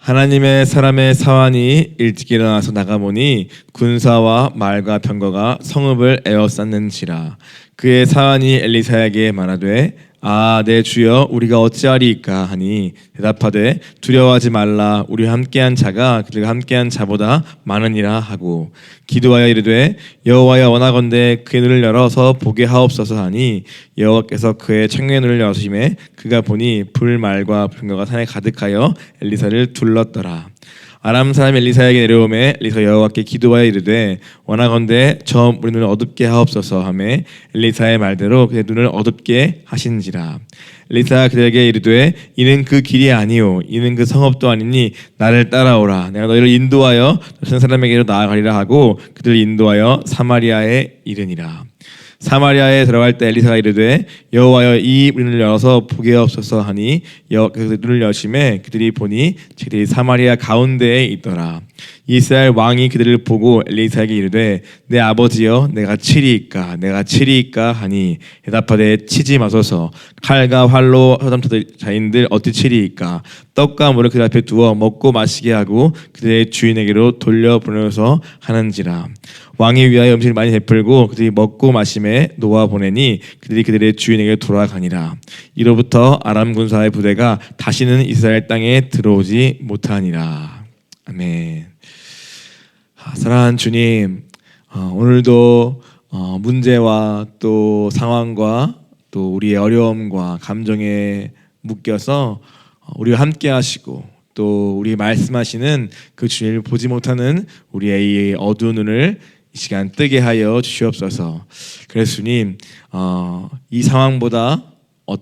하나님의 사람의 사환이 일찍 일어나서 나가보니 군사와 말과 병거가 성읍을 에워쌌는지라. 그의 사환이 엘리사에게 말하되 내 주여 우리가 어찌하리이까 하니 대답하되 두려워하지 말라. 우리와 함께한 자가 그들과 함께한 자보다 많으니라 하고 기도하여 이르되 여호와여 원하건대 그의 눈을 열어서 보게 하옵소서 하니 여호와께서 그의 청년의 눈을 여시매 그가 보니 불말과 병거가 산에 가득하여 엘리사를 둘렀더라. 아람 사람 엘리사에게 내려오매 엘리사 여호와께 기도하여 이르되 원하건대 저 우리 눈을 어둡게 하옵소서 하매 엘리사의 말대로 그의 눈을 어둡게 하신지라. 엘리사가 그들에게 이르되 이는 그 길이 아니요 이는 그 성읍도 아니니 나를 따라오라. 내가 너희를 인도하여 다른 사람에게로 나아가리라 하고 그들을 인도하여 사마리아에 이르니라. 사마리아에 들어갈 때 엘리사가 이르되 여호와여 이 문을 열어서 보게 하옵소서 하니 여호와께서 눈을 여시매 그들이 보니 그들이 사마리아 가운데에 있더라. 이스라엘 왕이 그들을 보고 엘리사에게 이르되 내 아버지여 내가 치리이까 하니 대답하되 치지 마소서. 칼과 활로 허담 자인들 어찌 치리이까. 떡과 물을 그들 앞에 두어 먹고 마시게 하고 그들의 주인에게로 돌려보내서 하는지라. 왕이 위하여 음식을 많이 베풀고 그들이 먹고 마심에 놓아 보내니 그들이 그들의 주인에게 돌아가니라. 이로부터 아람 군사의 부대가 다시는 이스라엘 땅에 들어오지 못하니라. 아멘. 사랑하는 주님, 오늘도 문제와 또 상황과 또 우리의 어려움과 감정에 묶여서 우리와 함께 하시고 또 우리 말씀하시는 그 주님을 보지 못하는 우리의 이 어두운 눈을 이 시간 뜨게 하여 주시옵소서. 그래서 주님, 이 상황보다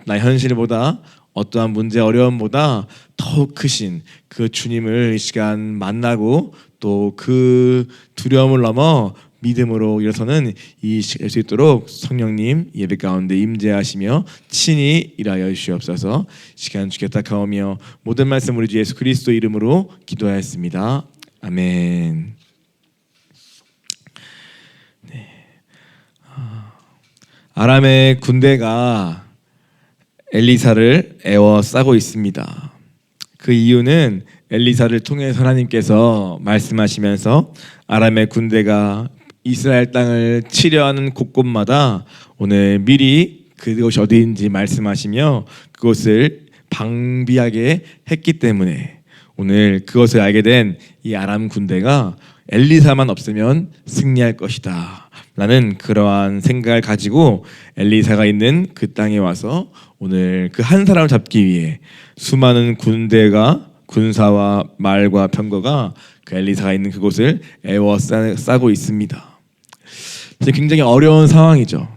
나의 현실보다 어떠한 문제 어려움보다 더욱 크신 그 주님을 이 시간 만나고 또 그 두려움을 넘어 믿음으로 일어서는 이 시간 될 수 있도록 성령님 예배 가운데 임재하시며 친히 일하여 주시옵소서. 시간 주께 부탁하오며 모든 말씀 우리 주 예수 그리스도 이름으로 기도하였습니다. 아멘. 아람의 군대가 엘리사를 에워싸고 있습니다. 그 이유는 엘리사를 통해서 하나님께서 말씀하시면서 아람의 군대가 이스라엘 땅을 치려하는 곳곳마다 오늘 미리 그곳이 어디인지 말씀하시며 그곳을 방비하게 했기 때문에 오늘 그것을 알게 된 이 아람 군대가 엘리사만 없으면 승리할 것이다 라는 그러한 생각을 가지고 엘리사가 있는 그 땅에 와서 오늘 그 한 사람을 잡기 위해 수많은 군사와 말과 병거가 그 엘리사가 있는 그곳을 에워싸고 있습니다. 굉장히 어려운 상황이죠.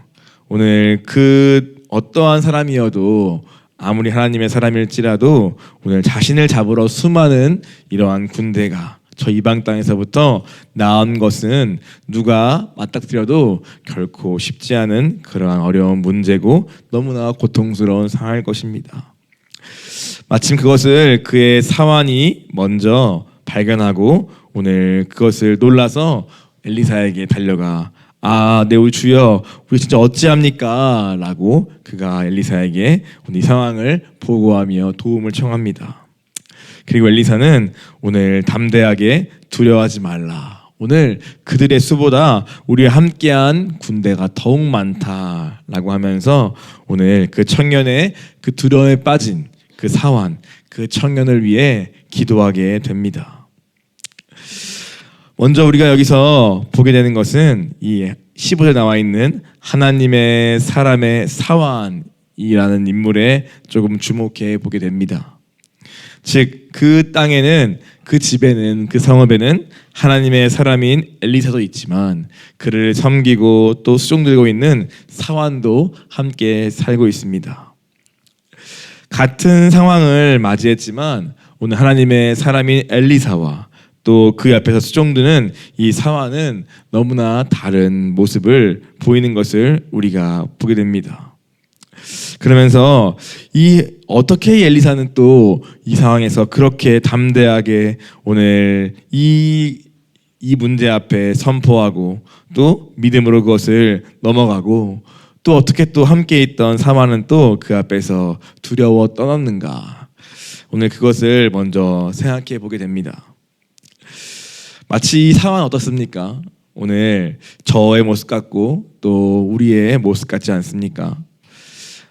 오늘 그 어떠한 사람이어도 아무리 하나님의 사람일지라도 오늘 자신을 잡으러 수많은 이러한 군대가 저 이방 땅에서부터 나온 것은 누가 맞닥뜨려도 결코 쉽지 않은 그러한 어려운 문제고 너무나 고통스러운 상황일 것입니다. 마침 그것을 그의 사환이 먼저 발견하고 오늘 그것을 놀라서 엘리사에게 달려가 네 우리 주여 우리 진짜 어찌합니까? 라고 그가 엘리사에게 이 상황을 보고하며 도움을 청합니다. 그리고 엘리사는 오늘 담대하게 두려워하지 말라. 오늘 그들의 수보다 우리와 함께한 군대가 더욱 많다라고 하면서 오늘 그 청년의 그 두려움에 빠진 그 사환, 그 청년을 위해 기도하게 됩니다. 먼저 우리가 여기서 보게 되는 것은 이 15절에 나와 있는 하나님의 사람의 사환이라는 인물에 조금 주목해 보게 됩니다. 즉 그 땅에는 그 집에는 그 성읍에는 하나님의 사람인 엘리사도 있지만 그를 섬기고 또 수종 들고 있는 사환도 함께 살고 있습니다. 같은 상황을 맞이했지만 오늘 하나님의 사람인 엘리사와 또 그 옆에서 수종드는 이 사환은 너무나 다른 모습을 보이는 것을 우리가 보게 됩니다. 그러면서 어떻게 엘리사는 또 이 상황에서 그렇게 담대하게 오늘 이 문제 앞에 선포하고 또 믿음으로 그것을 넘어가고 또 어떻게 또 함께 있던 사환은 또 그 앞에서 두려워 떠났는가. 오늘 그것을 먼저 생각해 보게 됩니다. 마치 이 상황은 어떻습니까? 오늘 저의 모습 같고 또 우리의 모습 같지 않습니까?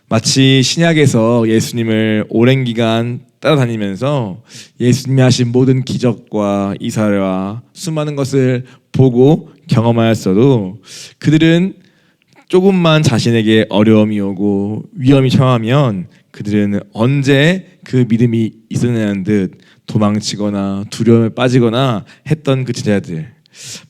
마치 신약에서 예수님을 오랜 기간 따라다니면서 예수님이 하신 모든 기적과 이 사례와 수많은 것을 보고 경험하였어도 그들은 조금만 자신에게 어려움이 오고 위험이 처하면 그들은 언제 그 믿음이 있었냐는 듯 도망치거나 두려움에 빠지거나 했던 그 제자들,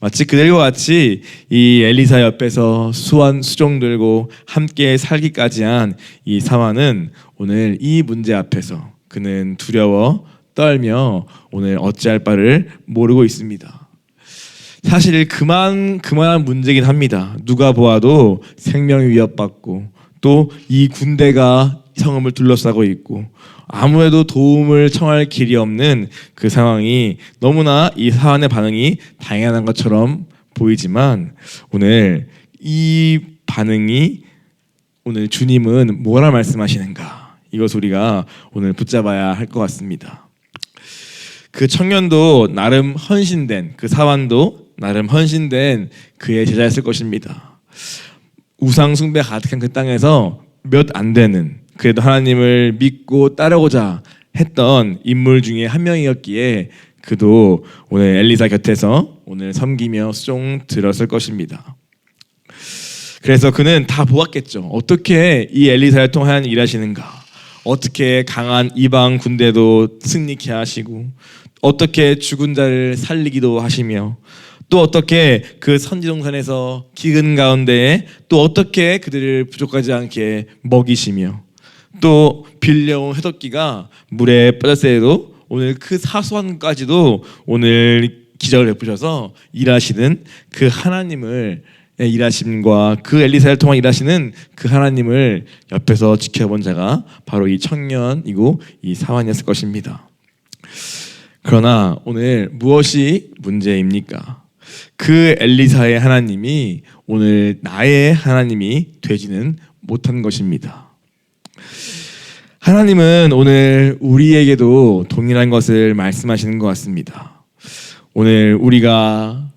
마치 그들과 같이 이 엘리사 옆에서 수종 들고 함께 살기까지 한 이 사환은 오늘 이 문제 앞에서 그는 두려워 떨며 오늘 어찌할 바를 모르고 있습니다. 사실 그만한 문제긴 합니다. 누가 보아도 생명이 위협받고 또 이 군대가 성읍을 둘러싸고 있고 아무래도 도움을 청할 길이 없는 그 상황이 너무나 이 사환의 반응이 당연한 것처럼 보이지만 오늘 이 반응이 오늘 주님은 뭐라 말씀하시는가, 이것 우리가 오늘 붙잡아야 할 것 같습니다. 그 청년도 나름 헌신된, 그 사환도 나름 헌신된 그의 제자였을 것입니다. 우상 숭배 가득한 그 땅에서 몇 안 되는, 그래도 하나님을 믿고 따르고자 했던 인물 중에 한 명이었기에 그도 오늘 엘리사 곁에서 오늘 섬기며 수종 들었을 것입니다. 그래서 그는 다 보았겠죠. 어떻게 이 엘리사를 통한 일하시는가, 어떻게 강한 이방 군대도 승리케 하시고 어떻게 죽은 자를 살리기도 하시며 또 어떻게 그 선지동산에서 기근 가운데에 또 어떻게 그들을 부족하지 않게 먹이시며 또 빌려온 회덕기가 물에 빠졌을 때도 오늘 그 사소한 것까지도 오늘 기적을 베푸셔서 일하시는 그 하나님을, 일하심과 그 엘리사를 통한 일하시는 그 하나님을 옆에서 지켜본 자가 바로 이 청년이고 이 사환이었을 것입니다. 그러나 오늘 무엇이 문제입니까? 그 엘리사의 하나님이 오늘 나의 하나님이 되지는 못한 것입니다. 하나님은 오늘 우리에게도 동일한 것을 말씀하시는 것 같습니다. 오늘 우리가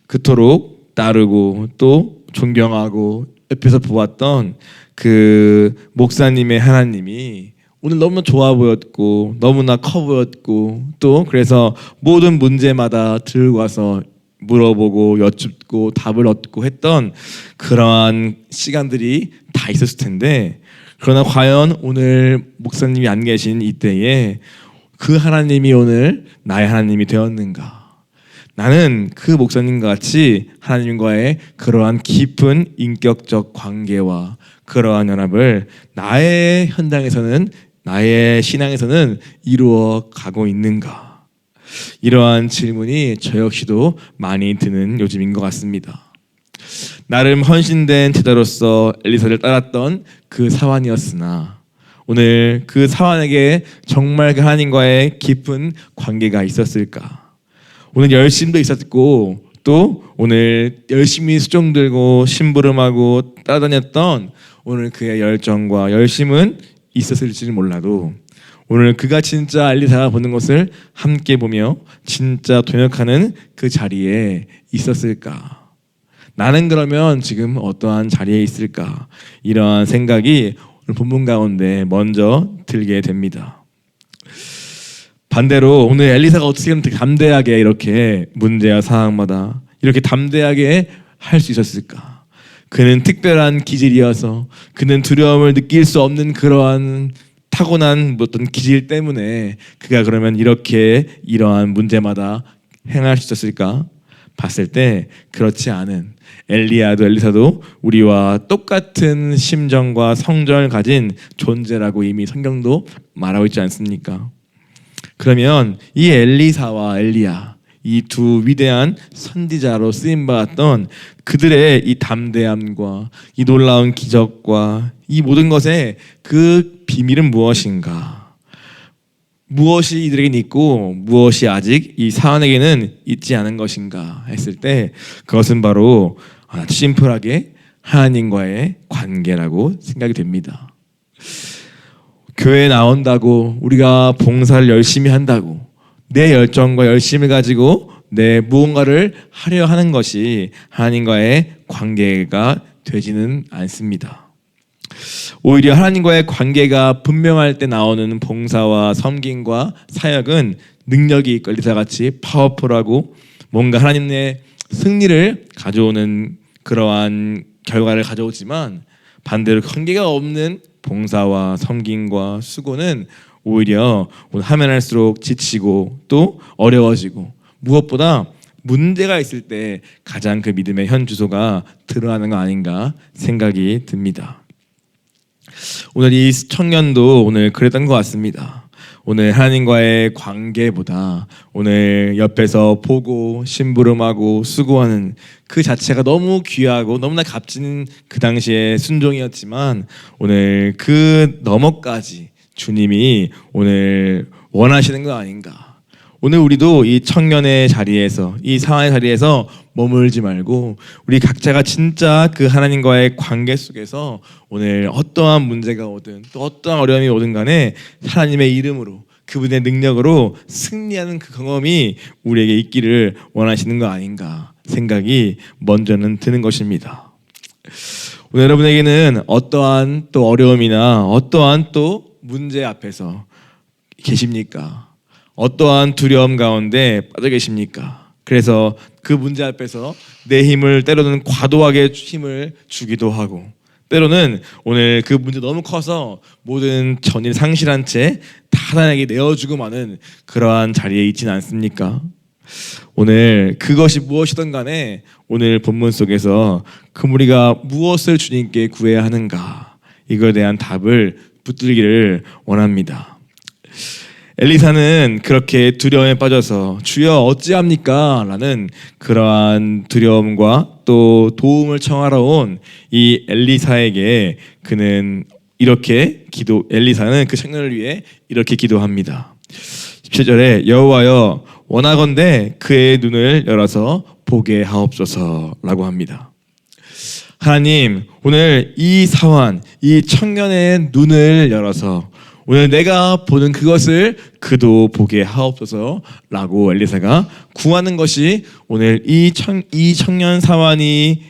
그토록 따르고 또 존경하고 옆에서 보았던 그 목사님의 하나님이 오늘 너무 좋아 보였고 너무나 커 보였고 또 그래서 모든 문제마다 들고 와서 물어보고 여쭙고 답을 얻고 했던 그러한 시간들이 다 있었을 텐데, 그러나 과연 오늘 목사님이 안 계신 이때에 그 하나님이 오늘 나의 하나님이 되었는가? 나는 그 목사님과 같이 하나님과의 그러한 깊은 인격적 관계와 그러한 연합을 나의 현장에서는, 나의 신앙에서는 이루어 가고 있는가? 이러한 질문이 저 역시도 많이 드는 요즘인 것 같습니다. 나름 헌신된 제자로서 엘리사를 따랐던 그 사환이었으나 오늘 그 사환에게 정말 그 하나님과의 깊은 관계가 있었을까? 오늘 열심도 있었고 또 오늘 열심히 수종 들고 심부름하고 따라다녔던 오늘 그의 열정과 열심은 있었을지는 몰라도 오늘 그가 진짜 엘리사가 보는 것을 함께 보며 진짜 동역하는 그 자리에 있었을까? 나는 그러면 지금 어떠한 자리에 있을까? 이러한 생각이 오늘 본문 가운데 먼저 들게 됩니다. 반대로 오늘 엘리사가 어떻게 담대하게 이렇게 문제와 상황마다 이렇게 담대하게 할 수 있었을까? 그는 특별한 기질이어서 그는 두려움을 느낄 수 없는 그러한 타고난 어떤 기질 때문에 그가 그러면 이렇게 이러한 문제마다 행할 수 있었을까? 봤을 때 그렇지 않은, 엘리야도 엘리사도 우리와 똑같은 심정과 성정을 가진 존재라고 이미 성경도 말하고 있지 않습니까? 그러면 이 엘리사와 엘리야, 이 두 위대한 선지자로 쓰임받았던 그들의 이 담대함과 이 놀라운 기적과 이 모든 것의 그 비밀은 무엇인가? 무엇이 이들에게는 있고 무엇이 아직 이 사환에게는 있지 않은 것인가 했을 때 그것은 바로 심플하게 하나님과의 관계라고 생각이 됩니다. 교회 나온다고 우리가 봉사를 열심히 한다고 내 열정과 열심을 가지고 내 무언가를 하려 하는 것이 하나님과의 관계가 되지는 않습니다. 오히려 하나님과의 관계가 분명할 때 나오는 봉사와 섬김과 사역은 능력이 있고 엘리사같이 파워풀하고 뭔가 하나님의 승리를 가져오는 그러한 결과를 가져오지만 반대로 관계가 없는 봉사와 섬김과 수고는 오히려 하면 할수록 지치고 또 어려워지고 무엇보다 문제가 있을 때 가장 그 믿음의 현 주소가 드러나는 거 아닌가 생각이 듭니다. 오늘 이 청년도 오늘 그랬던 것 같습니다. 오늘 하나님과의 관계보다 오늘 옆에서 보고 심부름하고 수고하는 그 자체가 너무 귀하고 너무나 값진 그 당시의 순종이었지만 오늘 그 너머까지 주님이 오늘 원하시는 거 아닌가. 오늘 우리도 이 청년의 자리에서 이 사안의 자리에서 머물지 말고 우리 각자가 진짜 그 하나님과의 관계 속에서 오늘 어떠한 문제가 오든 또 어떠한 어려움이 오든 간에 하나님의 이름으로 그분의 능력으로 승리하는 그 경험이 우리에게 있기를 원하시는 거 아닌가 생각이 먼저는 드는 것입니다. 오늘 여러분에게는 어떠한 또 어려움이나 어떠한 또 문제 앞에서 계십니까? 어떠한 두려움 가운데 빠져 계십니까? 그래서 그 문제 앞에서 내 힘을 때로는 과도하게 힘을 주기도 하고 때로는 오늘 그 문제 너무 커서 모든 전의를 상실한 채 하나님에게 내어주고 마는 그러한 자리에 있지는 않습니까? 오늘 그것이 무엇이든 간에 오늘 본문 속에서 우리가 무엇을 주님께 구해야 하는가 이거에 대한 답을 붙들기를 원합니다. 엘리사는 그렇게 두려움에 빠져서 주여 어찌합니까? 라는 그러한 두려움과 또 도움을 청하러 온 이 엘리사에게 그는 이렇게 엘리사는 그 청년을 위해 이렇게 기도합니다. 17절에 여호와여 원하건대 그의 눈을 열어서 보게 하옵소서라고 합니다. 하나님 오늘 이 사환 이 청년의 눈을 열어서 오늘 내가 보는 그것을 그도 보게 하옵소서라고 엘리사가 구하는 것이 오늘 이 청년 사환이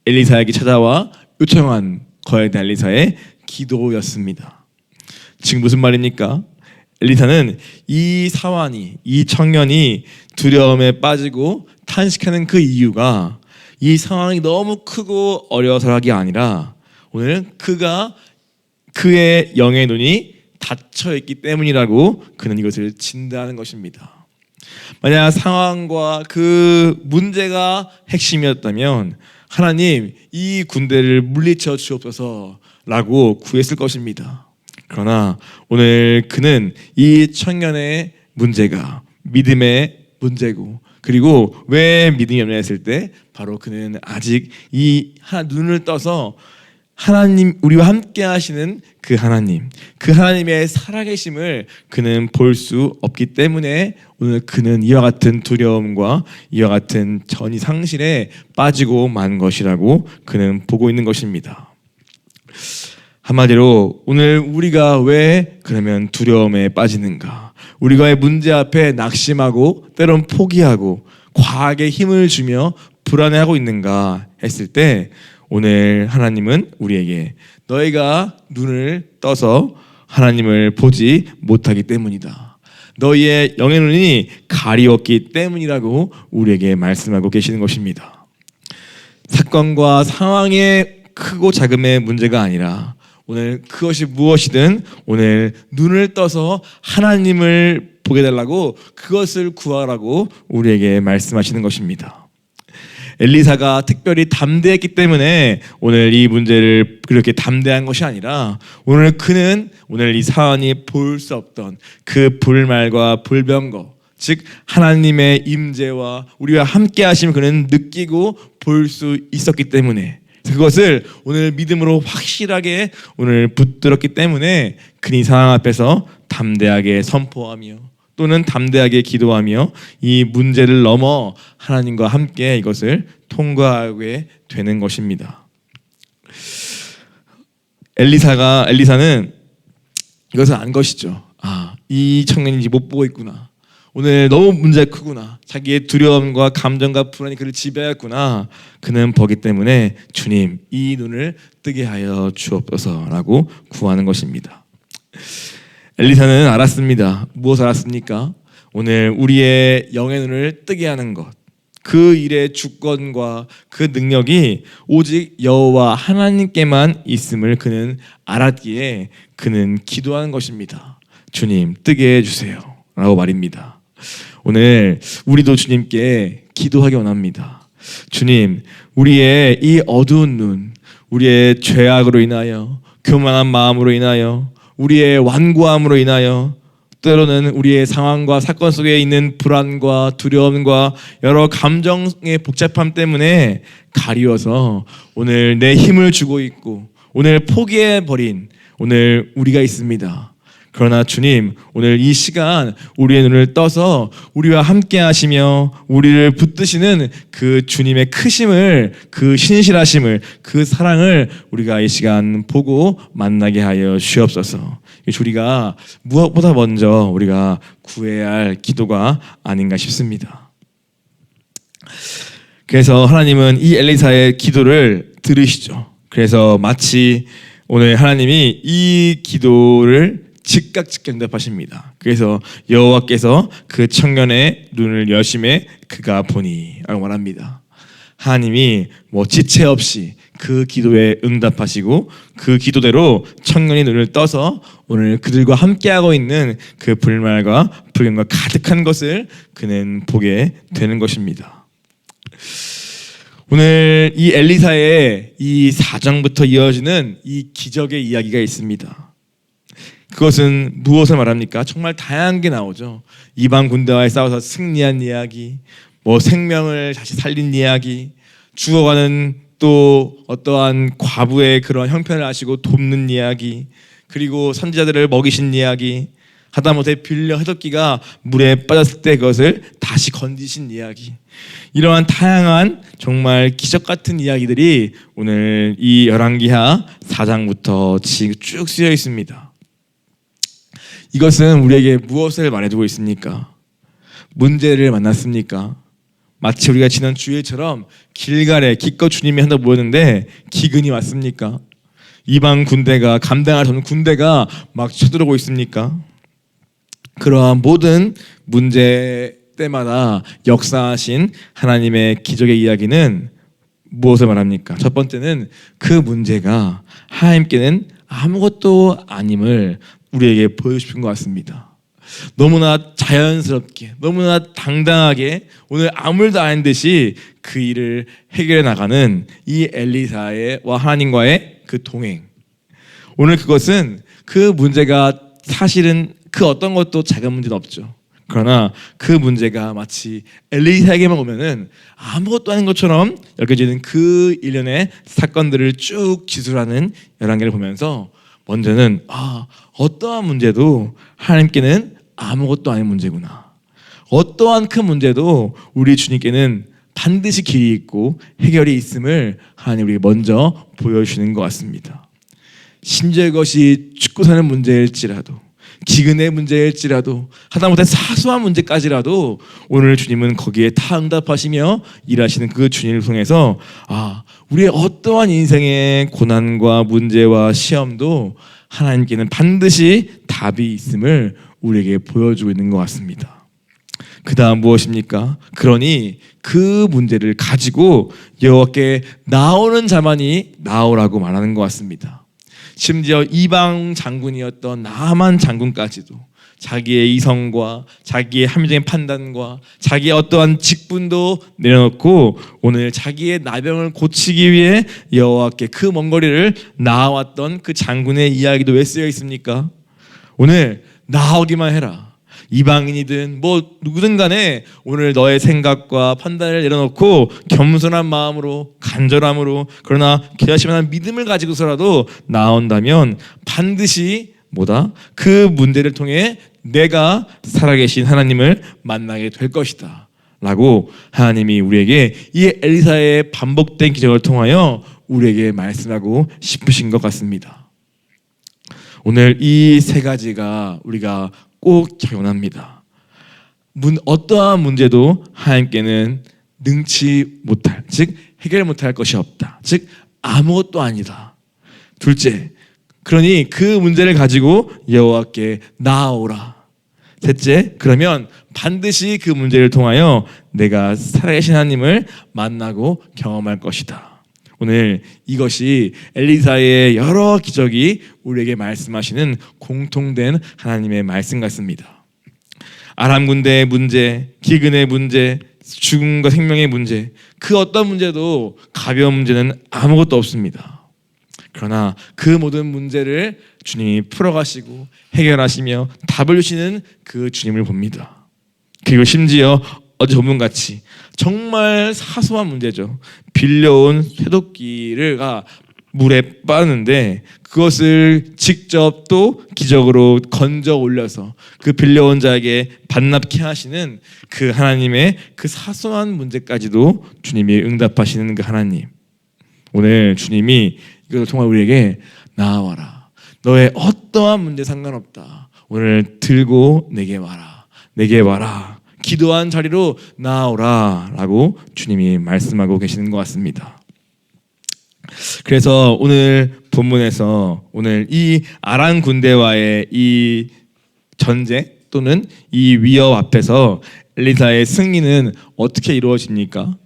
엘리사에게 찾아와 요청한 거에 대한 엘리사의 기도였습니다. 지금 무슨 말입니까? 엘리사는 이 사환이 이 청년이 두려움에 빠지고 탄식하는 그 이유가 이 상황이 너무 크고 어려워서라기 아니라 오늘 그의 영의 눈이 닫혀 있기 때문이라고 그는 이것을 진단하는 것입니다. 만약 상황과 그 문제가 핵심이었다면 하나님 이 군대를 물리쳐 주옵소서라고 구했을 것입니다. 그러나 오늘 그는 이 청년의 문제가 믿음의 문제고 그리고 왜 믿음이 없냐 했을 때 바로 그는 아직 눈을 떠서 하나님 우리와 함께 하시는 그 하나님의 살아계심을 그는 볼 수 없기 때문에 오늘 그는 이와 같은 두려움과 이와 같은 전이 상실에 빠지고 만 것이라고 그는 보고 있는 것입니다. 한마디로 오늘 우리가 왜 그러면 두려움에 빠지는가? 우리가의 문제 앞에 낙심하고 때론 포기하고 과하게 힘을 주며 불안해하고 있는가 했을 때 오늘 하나님은 우리에게 너희가 눈을 떠서 하나님을 보지 못하기 때문이다. 너희의 영의 눈이 가리웠기 때문이라고 우리에게 말씀하고 계시는 것입니다. 사건과 상황의 크고 작음의 문제가 아니라 오늘 그것이 무엇이든 오늘 눈을 떠서 하나님을 보게 달라고 그것을 구하라고 우리에게 말씀하시는 것입니다. 엘리사가 특별히 담대했기 때문에 오늘 이 문제를 그렇게 담대한 것이 아니라 오늘 그는 오늘 이 사안이 볼 수 없던 그 불말과 불병거 즉 하나님의 임재와 우리와 함께 하심을 그는 느끼고 볼 수 있었기 때문에 그것을 오늘 믿음으로 확실하게 오늘 붙들었기 때문에 그는 상황 앞에서 담대하게 선포하며 또는 담대하게 기도하며 이 문제를 넘어 하나님과 함께 이것을 통과하게 되는 것입니다. 엘리사는 이것을 안 것이죠. 이 청년이 이제 못 보고 있구나. 오늘 너무 문제가 크구나. 자기의 두려움과 감정과 불안이 그를 지배하였구나. 그는 보기 때문에 주님 이 눈을 뜨게 하여 주옵소서라고 구하는 것입니다. 엘리사는 알았습니다. 무엇을 알았습니까? 오늘 우리의 영의 눈을 뜨게 하는 것, 그 일의 주권과 그 능력이 오직 여호와 하나님께만 있음을 그는 알았기에 그는 기도하는 것입니다. 주님 뜨게 해주세요 라고 말입니다. 오늘 우리도 주님께 기도하기 원합니다. 주님, 우리의 이 어두운 눈, 우리의 죄악으로 인하여, 교만한 마음으로 인하여, 우리의 완고함으로 인하여, 때로는 우리의 상황과 사건 속에 있는 불안과 두려움과 여러 감정의 복잡함 때문에 가리워서 오늘 내 힘을 주고 있고 오늘 포기해버린 오늘 우리가 있습니다. 그러나 주님, 오늘 이 시간 우리의 눈을 떠서 우리와 함께 하시며 우리를 붙드시는 그 주님의 크심을, 그 신실하심을, 그 사랑을 우리가 이 시간 보고 만나게 하여 주옵소서. 우리가 무엇보다 먼저 우리가 구해야 할 기도가 아닌가 싶습니다. 그래서 하나님은 이 엘리사의 기도를 들으시죠. 그래서 마치 오늘 하나님이 이 기도를 즉각 응답하십니다. 그래서 여호와께서 그 청년의 눈을 여심해 그가 보니 라고 말합니다. 하나님이 지체 없이 그 기도에 응답하시고 그 기도대로 청년이 눈을 떠서 오늘 그들과 함께하고 있는 그 불말과 불경과 가득한 것을 그는 보게 되는 것입니다. 오늘 이 엘리사의 이 4장부터 이어지는 이 기적의 이야기가 있습니다. 그것은 무엇을 말합니까? 정말 다양한 게 나오죠. 이방 군대와의 싸워서 승리한 이야기, 생명을 다시 살린 이야기, 죽어가는 또 어떠한 과부의 그런 형편을 아시고 돕는 이야기, 그리고 선지자들을 먹이신 이야기, 하다못해 빌려 해독기가 물에 빠졌을 때 그것을 다시 건지신 이야기, 이러한 다양한 정말 기적 같은 이야기들이 오늘 이 열왕기하 4장부터 쭉 쓰여 있습니다. 이것은 우리에게 무엇을 말해주고 있습니까? 문제를 만났습니까? 마치 우리가 지난 주일처럼 길갈에 기껏 주님이 한다고 모였는데 기근이 왔습니까? 이방 군대가 감당할 수 없는 군대가 막 쳐들어오고 있습니까? 그러한 모든 문제 때마다 역사하신 하나님의 기적의 이야기는 무엇을 말합니까? 첫 번째는 그 문제가 하나님께는 아무것도 아님을 우리에게 보여주신 것 같습니다. 너무나 자연스럽게, 너무나 당당하게 오늘 아무 일도 아닌 듯이 그 일을 해결해 나가는 이 엘리사와 하나님과의 그 동행. 오늘 그것은 그 문제가 사실은 그 어떤 것도 작은 문제는 없죠. 그러나 그 문제가 마치 엘리사에게만 오면은 아무것도 아닌 것처럼 여겨지는 그 일련의 사건들을 쭉 기술하는 열왕기를 보면서 먼저는 어떠한 문제도 하나님께는 아무것도 아닌 문제구나. 어떠한 큰 문제도 우리 주님께는 반드시 길이 있고 해결이 있음을 하나님 우리에게 먼저 보여주시는 것 같습니다. 심지어 이것이 죽고 사는 문제일지라도, 기근의 문제일지라도, 하다못해 사소한 문제까지라도 오늘 주님은 거기에 다 응답하시며 일하시는 그 주님을 통해서 우리의 어떠한 인생의 고난과 문제와 시험도 하나님께는 반드시 답이 있음을 우리에게 보여주고 있는 것 같습니다. 그 다음 무엇입니까? 그러니 그 문제를 가지고 여호와께 나오는 자만이 나오라고 말하는 것 같습니다. 심지어 이방 장군이었던 나만 장군까지도 자기의 이성과 자기의 합리적인 판단과 자기의 어떠한 직분도 내려놓고 오늘 자기의 나병을 고치기 위해 여호와께 그 먼 거리를 나아왔던 그 장군의 이야기도 왜 쓰여 있습니까? 오늘 나오기만 해라. 이방인이든 누구든 간에 오늘 너의 생각과 판단을 내려놓고 겸손한 마음으로, 간절함으로, 그러나 결심한 믿음을 가지고서라도 나온다면 반드시 그 문제를 통해 내가 살아계신 하나님을 만나게 될 것이다 라고 하나님이 우리에게 이 엘리사의 반복된 기적을 통하여 우리에게 말씀하고 싶으신 것 같습니다. 오늘 이 세 가지가 우리가 꼭 적용합니다. 어떠한 문제도 하나님께는 능치 못할, 즉 해결 못할 것이 없다. 즉 아무것도 아니다. 둘째, 그러니 그 문제를 가지고 여호와께 나아오라. 셋째, 그러면 반드시 그 문제를 통하여 내가 살아계신 하나님을 만나고 경험할 것이다. 오늘 이것이 엘리사의 여러 기적이 우리에게 말씀하시는 공통된 하나님의 말씀 같습니다. 아람 군대의 문제, 기근의 문제, 죽음과 생명의 문제, 그 어떤 문제도 가벼운 문제는 아무것도 없습니다. 그러나 그 모든 문제를 주님이 풀어가시고 해결하시며 답을 주시는 그 주님을 봅니다. 그리고 심지어 어제 본문같이 정말 사소한 문제죠. 빌려온 쇠도끼가 물에 빠는데 그것을 직접 또 기적으로 건져 올려서 그 빌려온 자에게 반납케 하시는 그 하나님의 그 사소한 문제까지도 주님이 응답하시는 그 하나님. 오늘 주님이 이것을 통해 우리에게 나아와라. 너의 어떠한 문제 상관없다. 오늘 들고 내게 와라. 내게 와라. 기도한 자리로 나아오라 라고 주님이 말씀하고 계시는 것 같습니다. 그래서 오늘 본문에서 오늘 이 아람 군대와의 이 전쟁 또는 이 위협 앞에서 엘리사의 승리는 어떻게 이루어집니까?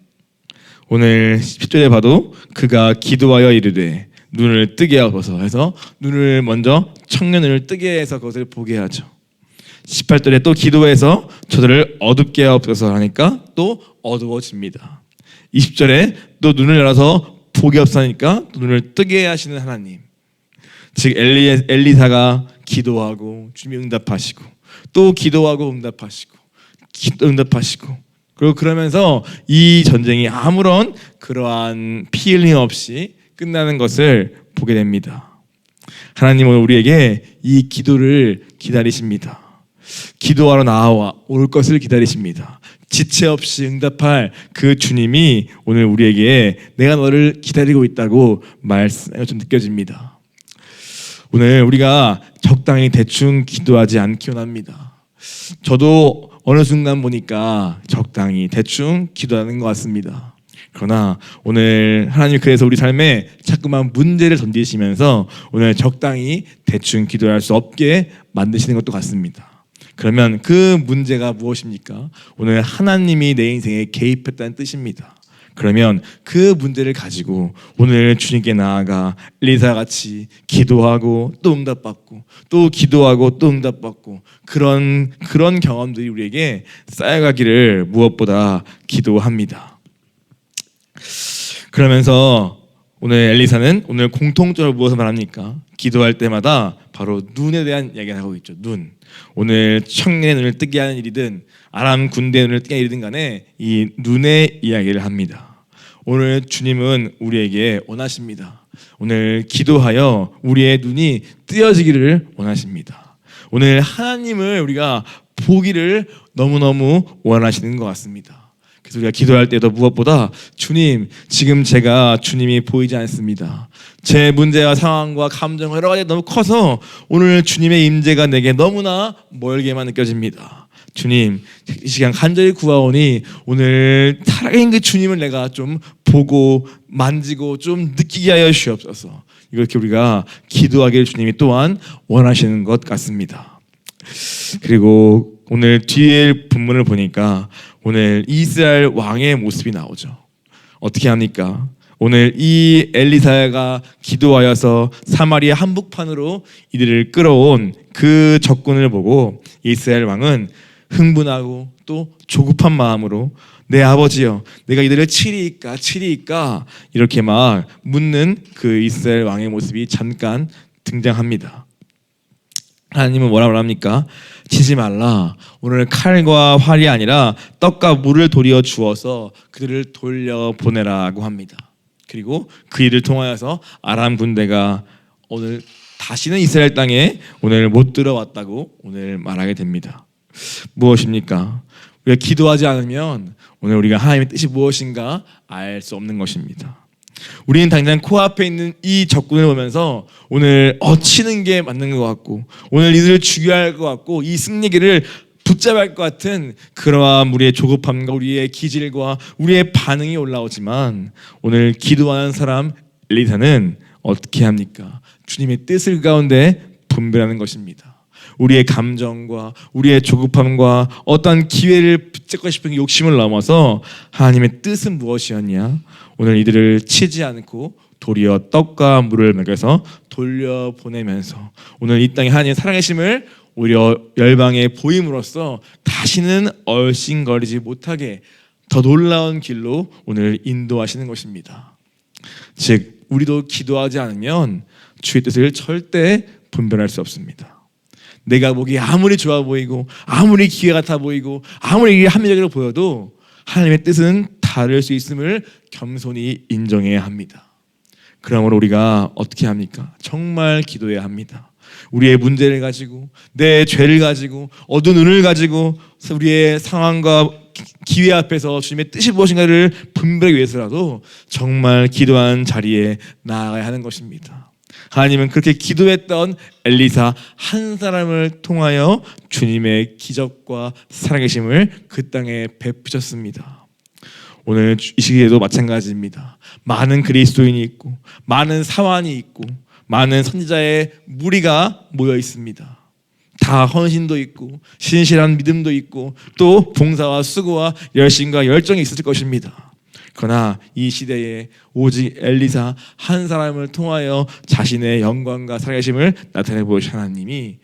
오늘 10절에 봐도 그가 기도하여 이르되 눈을 뜨게 하소서 해서 눈을 먼저 청년을 뜨게 해서 그것을 보게 하죠. 18절에 또 기도해서 저들을 어둡게 하옵소서 하니까 또 어두워집니다. 20절에 또 눈을 열어서 복이 없으니까 또 눈을 뜨게 하시는 하나님. 즉 엘리사가 기도하고 주님이 응답하시고 또 기도하고 응답하시고 응답하시고 그리고 그러면서 이 전쟁이 아무런 그러한 피 흘림 없이 끝나는 것을 보게 됩니다. 하나님은 우리에게 이 기도를 기다리십니다. 기도하러 나와 올 것을 기다리십니다. 지체 없이 응답할 그 주님이 오늘 우리에게 내가 너를 기다리고 있다고 말씀이 좀 느껴집니다. 오늘 우리가 적당히 대충 기도하지 않기 원합니다. 저도 어느 순간 보니까 적당히 대충 기도하는 것 같습니다. 그러나 오늘 하나님 그래서 우리 삶에 자꾸만 문제를 던지시면서 오늘 적당히 대충 기도할 수 없게 만드시는 것도 같습니다. 그러면 그 문제가 무엇입니까? 오늘 하나님이 내 인생에 개입했다는 뜻입니다. 그러면 그 문제를 가지고 오늘 주님께 나아가 엘리사같이 기도하고 또 응답받고 또 기도하고 또 응답받고 그런 경험들이 우리에게 쌓여가기를 무엇보다 기도합니다. 그러면서 오늘 엘리사는 오늘 공통적으로 무엇을 말합니까? 기도할 때마다 바로 눈에 대한 이야기를 하고 있죠. 눈. 오늘 청년의 눈을 뜨게 하는 일이든 아람 군대의 눈을 뜨게 하는 일이든 간에 이 눈의 이야기를 합니다. 오늘 주님은 우리에게 원하십니다. 오늘 기도하여 우리의 눈이 뜨여지기를 원하십니다. 오늘 하나님을 우리가 보기를 너무너무 원하시는 것 같습니다. 그래서 우리가 기도할 때도 무엇보다 주님, 지금 제가 주님이 보이지 않습니다. 제 문제와 상황과 감정 여러 가지 너무 커서 오늘 주님의 임재가 내게 너무나 멀게만 느껴집니다. 주님, 이 시간 간절히 구하오니 오늘 살아계신 그 주님을 내가 좀 보고 만지고 좀 느끼게 하여 주옵소서. 이렇게 우리가 기도하기를 주님이 또한 원하시는 것 같습니다. 그리고 오늘 뒤에 본문을 보니까 오늘 이스라엘 왕의 모습이 나오죠. 어떻게 합니까? 오늘 이 엘리사가 기도하여서 사마리아 한복판으로 이들을 끌어온 그 적군을 보고 이스라엘 왕은 흥분하고 또 조급한 마음으로 내 아버지여 내가 이들을 치리이까 이렇게 막 묻는 그 이스라엘 왕의 모습이 잠깐 등장합니다. 하나님은 뭐라 말합니까? 치지 말라. 오늘 칼과 활이 아니라 떡과 물을 도리어 주어서 그들을 돌려보내라고 합니다. 그리고 그 일을 통하여서 아람 군대가 오늘 다시는 이스라엘 땅에 오늘 못 들어왔다고 오늘 말하게 됩니다. 무엇입니까? 우리가 기도하지 않으면 오늘 우리가 하나님의 뜻이 무엇인가 알 수 없는 것입니다. 우리는 당장 코앞에 있는 이 적군을 보면서 오늘 치는 게 맞는 것 같고, 오늘 이들을 죽여야 할 것 같고, 이 승리기를 붙잡아야 할 것 같은 그러한 우리의 조급함과 우리의 기질과 우리의 반응이 올라오지만, 오늘 기도하는 사람 엘리사는 어떻게 합니까? 주님의 뜻을 가운데 분별하는 것입니다. 우리의 감정과 우리의 조급함과 어떤 기회를 붙잡고 싶은 욕심을 넘어서 하나님의 뜻은 무엇이었냐? 오늘 이들을 치지 않고 도리어 떡과 물을 먹여서 돌려보내면서 오늘 이 땅에 하나님의 살아계심을 오히려 열방에 보임으로써 다시는 얼씬거리지 못하게 더 놀라운 길로 오늘 인도하시는 것입니다. 즉 우리도 기도하지 않으면 주의 뜻을 절대 분별할 수 없습니다. 내가 보기에 아무리 좋아 보이고 아무리 기회 같아 보이고 아무리 합리적으로 보여도 하나님의 뜻은 다를 수 있음을 겸손히 인정해야 합니다. 그러므로 우리가 어떻게 합니까? 정말 기도해야 합니다. 우리의 문제를 가지고 내 죄를 가지고 어두운 눈을 가지고 우리의 상황과 기회 앞에서 주님의 뜻이 무엇인가를 분별하기 위해서라도 정말 기도하는 자리에 나아가야 하는 것입니다. 하나님은 그렇게 기도했던 엘리사 한 사람을 통하여 주님의 기적과 살아계심을 그 땅에 베푸셨습니다. 오늘 이 시기에도 마찬가지입니다. 많은 그리스도인이 있고 많은 사환이 있고 많은 선지자의 무리가 모여 있습니다. 다 헌신도 있고 신실한 믿음도 있고 또 봉사와 수고와 열심과 열정이 있을 것입니다. 그러나 이 시대에 오직 엘리사 한 사람을 통하여 자신의 영광과 살아계심을 나타내 보신 하나님이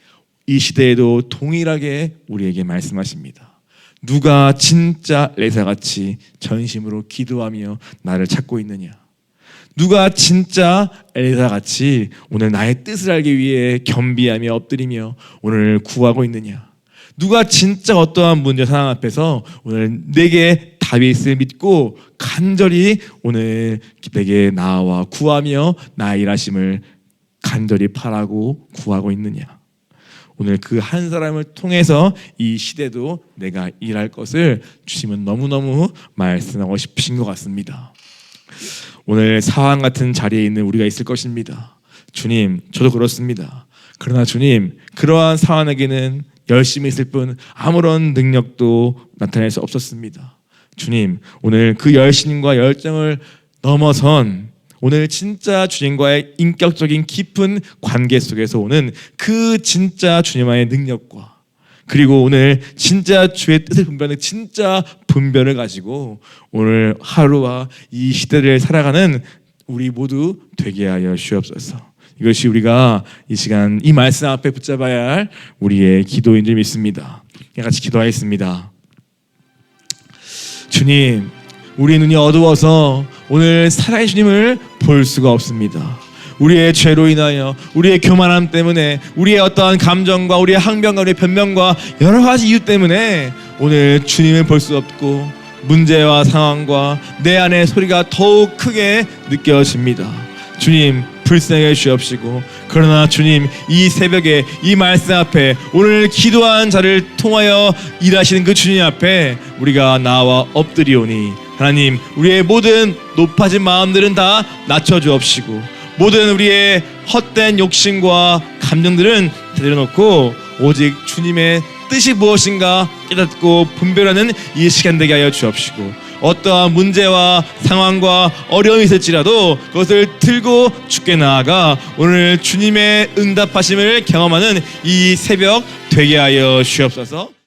이 시대에도 동일하게 우리에게 말씀하십니다. 누가 진짜 엘리사같이 전심으로 기도하며 나를 찾고 있느냐? 누가 진짜 엘리사같이 오늘 나의 뜻을 알기 위해 겸비하며 엎드리며 오늘 구하고 있느냐? 누가 진짜 어떠한 문제 상황 앞에서 오늘 내게 답이 있을 믿고 간절히 오늘 내게 나와 구하며 나의 일하심을 간절히 바라고 구하고 있느냐? 오늘 그 한 사람을 통해서 이 시대도 내가 일할 것을 주님은 너무너무 말씀하고 싶으신 것 같습니다. 오늘 사황 같은 자리에 있는 우리가 있을 것입니다. 주님, 저도 그렇습니다. 그러나 주님, 그러한 사환에게는 열심히 있을 뿐 아무런 능력도 나타낼 수 없었습니다. 주님, 오늘 그 열심과 열정을 넘어선 오늘 진짜 주님과의 인격적인 깊은 관계 속에서 오는 그 진짜 주님과의 능력과 그리고 오늘 진짜 주의 뜻을 분별하는 진짜 분별을 가지고 오늘 하루와 이 시대를 살아가는 우리 모두 되게 하여 주옵소서. 이것이 우리가 이 시간 이 말씀 앞에 붙잡아야 할 우리의 기도인 줄 믿습니다. 같이 기도하겠습니다. 주님, 우리 눈이 어두워서 오늘 살아계신 주님을 볼 수가 없습니다. 우리의 죄로 인하여 우리의 교만함 때문에 우리의 어떠한 감정과 우리의 항변과 우리의 변명과 여러 가지 이유 때문에 오늘 주님을 볼 수 없고 문제와 상황과 내 안의 소리가 더욱 크게 느껴집니다. 주님, 불쌍히 주옵시고 그러나 주님, 이 새벽에 이 말씀 앞에 오늘 기도한 자를 통하여 일하시는 그 주님 앞에 우리가 나와 엎드리오니 하나님, 우리의 모든 높아진 마음들은 다 낮춰주옵시고 모든 우리의 헛된 욕심과 감정들은 내려놓고 오직 주님의 뜻이 무엇인가 깨닫고 분별하는 이 시간 되게 하여 주옵시고 어떠한 문제와 상황과 어려움이 있을지라도 그것을 들고 주께 나아가 오늘 주님의 응답하심을 경험하는 이 새벽 되게 하여 주옵소서.